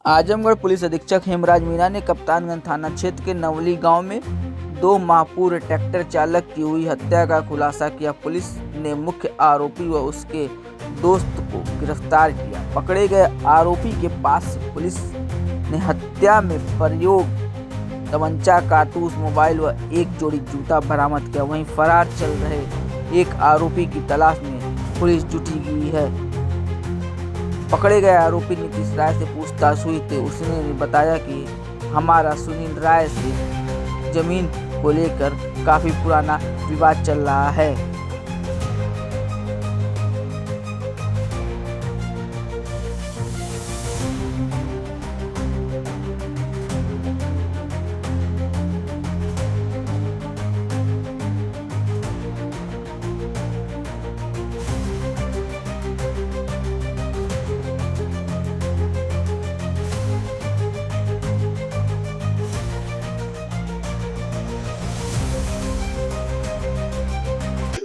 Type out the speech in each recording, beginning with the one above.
Azamgarh police अधीक्षक हेमराज मीणा ने कप्तानगंज थाना क्षेत्र के नवली गांव में 2 माह पूर्व ट्रैक्टर चालक की हुई हत्या का खुलासा किया। पुलिस ने मुख्य आरोपी व उसके दोस्त को गिरफ्तार किया। पकड़े गए आरोपी के पास से पुलिस ने हत्या में प्रयोग तमंचा, कारतूस, मोबाइल व एक जोड़ी जूता बरामद किया। वहीं फरार चल रहे एक आरोपी की तलाश में पुलिस जुटी हुई है। पकड़े गए आरोपी नीतीश राय से पूछताछ हुई थी। उसने बताया कि हमारा सुनील राय से जमीन को लेकर काफी पुराना विवाद चल रहा है।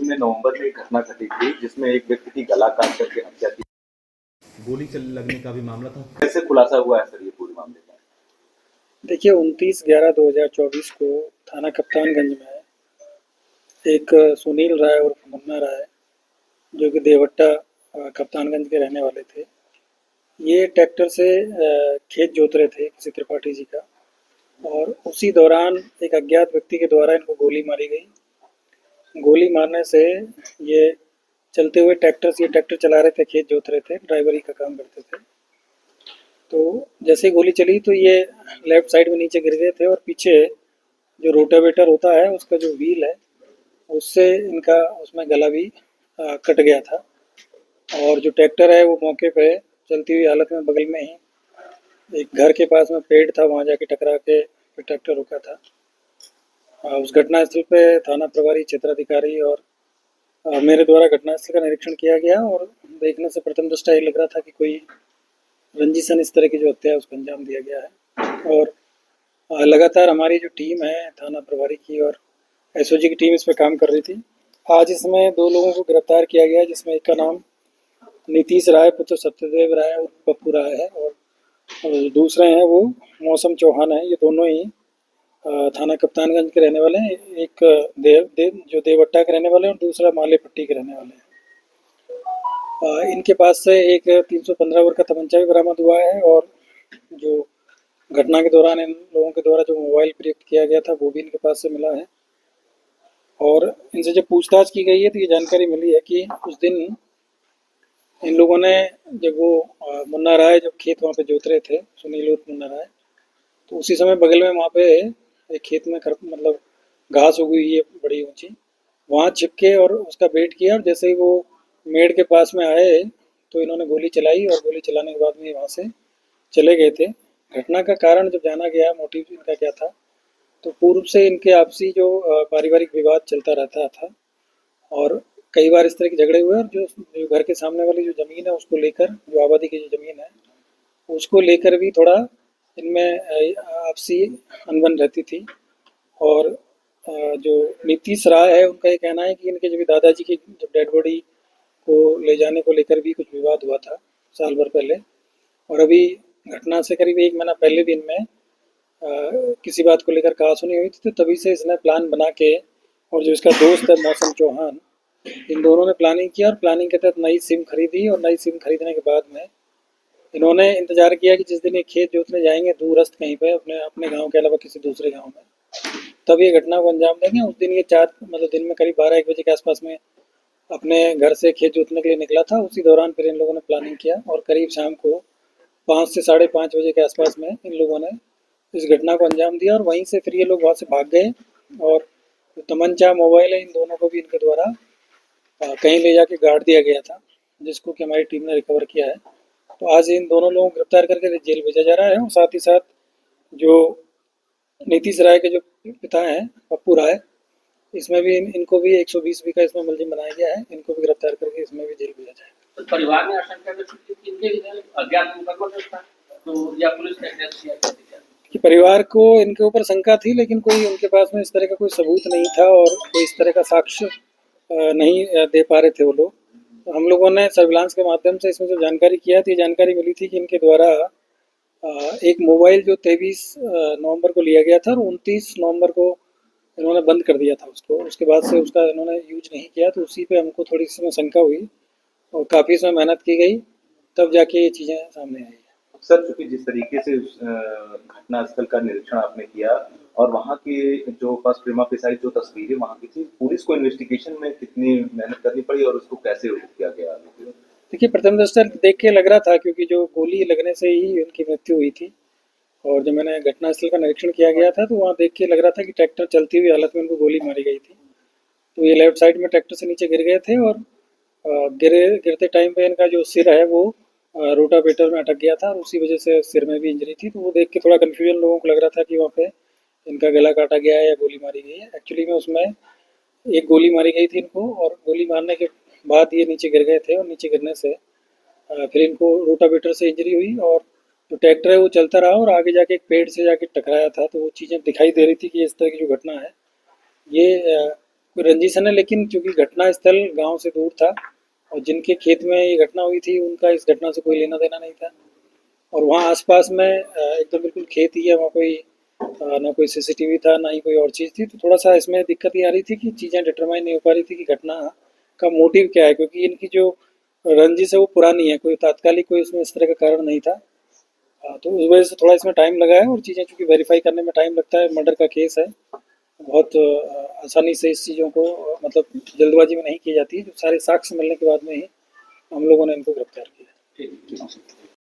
में नवंबर में एक घटना घटी थी जिसमें एक व्यक्ति की गला काट करके हत्या की, गोली लगने का भी मामला था। कैसे खुलासा हुआ है सर ये पूरे मामले का? देखिए 29/11/2024 को थाना कप्तानगंज में एक सुनील राय और मुन्ना राय जो कि देवट्टा कप्तानगंज के रहने वाले थे, ये ट्रैक्टर से खेत जोत रहे थे किसी त्रिपाठी जी का, और उसी दौरान एक अज्ञात व्यक्ति के द्वारा इनको गोली मारी गई। गोली मारने से ये चलते हुए ट्रैक्टर चला रहे थे, खेत जोत रहे थे, ड्राइवरी का काम करते थे। तो जैसे ही गोली चली तो ये लेफ्ट साइड में नीचे गिर गए थे, और पीछे जो रोटावेटर होता है उसका जो व्हील है उससे इनका उसमें गला भी कट गया था। और जो ट्रैक्टर है वो मौके पे चलती हुई हालत में बगल में ही एक घर के पास में पेड़ था, वहाँ जाके टकरा के फिर ट्रैक्टर रुका था। उस घटनास्थल पे थाना प्रभारी, क्षेत्राधिकारी और मेरे द्वारा घटनास्थल का निरीक्षण किया गया, और देखने से प्रथम दृष्टया ये लग रहा था कि कोई रंजिशन इस तरह की जो हत्या है उसको अंजाम दिया गया है। और लगातार हमारी जो टीम है थाना प्रभारी की और एसओजी की टीम इस पर काम कर रही थी। आज इसमें 2 लोगों को गिरफ्तार किया गया, जिसमें एक का नाम नीतीश राय पुत्र सत्यदेव राय और पप्पू राय है, और दूसरे हैं वो मौसम चौहान है। ये दोनों ही थाना कप्तानगंज के रहने वाले हैं। एक जो देवट्टा के रहने वाले हैं और दूसरा माले पट्टी के रहने वाले हैं। इनके पास से एक 315 बोर का तमंचा भी बरामद हुआ है, और जो घटना के दौरान इन लोगों के द्वारा जो मोबाइल प्रयुक्त किया गया था वो भी इनके पास से मिला है। और इनसे जब पूछताछ की गई है तो ये जानकारी मिली है कि उस दिन इन लोगों ने, जब वो मुन्ना राय जब खेत वहाँ पे जोत रहे थे, सुनील और मुन्ना राय, तो उसी समय बगल में वहाँ पे एक खेत में मतलब घास उगी हुई है बड़ी ऊंची, वहाँ छिपके और उसका वेट किया, और जैसे ही वो मेड़ के पास में आए तो इन्होंने गोली चलाई, और गोली चलाने के बाद में वहाँ से चले गए थे। घटना का कारण जब जाना गया, मोटिव इनका क्या था, तो पूर्व से इनके आपसी जो पारिवारिक विवाद चलता रहता था, और कई बार इस तरह के झगड़े हुए, और जो घर के सामने वाली जो ज़मीन है उसको लेकर, जो आबादी की जो ज़मीन है उसको लेकर भी थोड़ा इनमें आपसी अनबन रहती थी। और जो नीतीश राय है उनका ये कहना है कि इनके जब दादाजी की जब डेड बॉडी को ले जाने को लेकर भी कुछ विवाद हुआ था साल भर पहले, और अभी घटना से करीब 1 महीना पहले भी इनमें किसी बात को लेकर कहासुनी हुई थी। तो तभी से इसने प्लान बना के, और जो इसका दोस्त है मौसम चौहान, इन दोनों ने प्लानिंग किया, और प्लानिंग के तहत नई सिम खरीदी, और नई सिम खरीदने के बाद में इन्होंने इंतजार किया कि जिस दिन ये खेत जोतने जाएंगे दूरस्थ कहीं पे अपने गांव के अलावा किसी दूसरे गांव में, तब ये घटना को अंजाम देंगे। उस दिन ये दिन में करीब 12-1 बजे के आसपास में अपने घर से खेत जोतने के लिए निकला था। उसी दौरान फिर इन लोगों ने प्लानिंग किया, और करीब शाम को 5 से 5:30 बजे के आसपास में इन लोगों ने इस घटना को अंजाम दिया, और वहीं से फिर ये लोग वहाँ से भाग गए। और तमंचा, मोबाइल है, इन दोनों को भी इनके द्वारा कहीं ले जाके गाड़ दिया गया था, जिसको कि हमारी टीम ने रिकवर किया है। तो आज इन दोनों लोगों को गिरफ्तार करके जेल भेजा जा रहा है, और साथ ही साथ जो नीतीश राय के जो पिता हैं पप्पू राय, इसमें भी इनको भी 120 का इसमें मुलजिम बनाया गया है। इनको भी गिरफ्तार करके इसमें भी जेल भेजा जाए। तो परिवार में आशंका व्यक्त की कि इनके अज्ञात मुकदमा था, तो या पुलिस ने टेस्ट किया कि परिवार को इनके ऊपर शंका थी, लेकिन कोई उनके पास में इस तरह का कोई सबूत नहीं था, और कोई इस तरह का साक्ष्य नहीं दे पा रहे थे वो लोग। तो हम लोगों ने सर्विलांस के माध्यम से इसमें जो जानकारी किया थी, जानकारी मिली थी कि इनके द्वारा एक मोबाइल जो 23 नवंबर को लिया गया था और 29 नवंबर को इन्होंने बंद कर दिया था उसको। उसके बाद से उसका इन्होंने यूज नहीं किया, तो उसी पे हमको थोड़ी सी शंका हुई और काफ़ी इसमें मेहनत की गई, तब जाके ये चीज़ें सामने आई। सर, चूंकि जिस तरीके से उस घटना स्थल का निरीक्षण आपने किया और वहाँ की जो फर्स्ट प्रिमा फेसाई जो तस्वीरें वहाँ की थी, पुलिस को इन्वेस्टिगेशन में कितनी मेहनत करनी पड़ी और उसको कैसे रोक किया गया? देखिए, प्रथम दृष्टया देख के लग रहा था, क्योंकि जो गोली लगने से ही उनकी मृत्यु हुई थी, और जब मैंने घटनास्थल का निरीक्षण किया गया था तो वहाँ देख के लग रहा था कि ट्रैक्टर चलती हुई हालत में उनको गोली मारी गई थी। तो ये लेफ्ट साइड में ट्रैक्टर से नीचे गिर गए थे और गिरते टाइम पे इनका जो सिर है वो रोटावेटर में अटक गया था और उसी वजह से सिर में भी इंजरी थी। तो वो देख के थोड़ा कन्फ्यूजन लोगों को लग रहा था कि वहाँ पे इनका गला काटा गया है या गोली मारी गई है। एक्चुअली में उसमें एक गोली मारी गई थी इनको, और गोली मारने के बाद ये नीचे गिर गए थे, और नीचे गिरने से फिर इनको रोटावेटर से इंजरी हुई और जो ट्रैक्टर है वो चलता रहा और आगे जाके एक पेड़ से जाके टकराया था। तो वो चीज़ें दिखाई दे रही थी कि इस तरह की जो घटना है ये कोई रंजिशन है, लेकिन चूँकि घटना स्थल गाँव से दूर था और जिनके खेत में ये घटना हुई थी उनका इस घटना से कोई लेना देना नहीं था, और वहाँ आसपास में एकदम बिल्कुल खेत ही है, वहाँ कोई ना कोई सीसीटीवी था ना ही कोई और चीज़ थी। तो थोड़ा सा इसमें दिक्कत ये आ रही थी कि चीज़ें डिटरमाइन नहीं हो पा रही थी कि घटना का मोटिव क्या है, क्योंकि इनकी जो रंजिश है वो पुरानी है, कोई तात्कालिक कोई इसमें इस तरह का कारण नहीं था। तो उस वजह से थोड़ा इसमें टाइम लगा है, और चीज़ें चूँकि वेरीफाई करने में टाइम लगता है, मर्डर का केस है, बहुत आसानी से इस चीज़ों को मतलब जल्दबाजी में नहीं की जाती है। जो सारे साक्ष्य मिलने के बाद में ही हम लोगों ने इनको गिरफ्तार किया। ठीक है।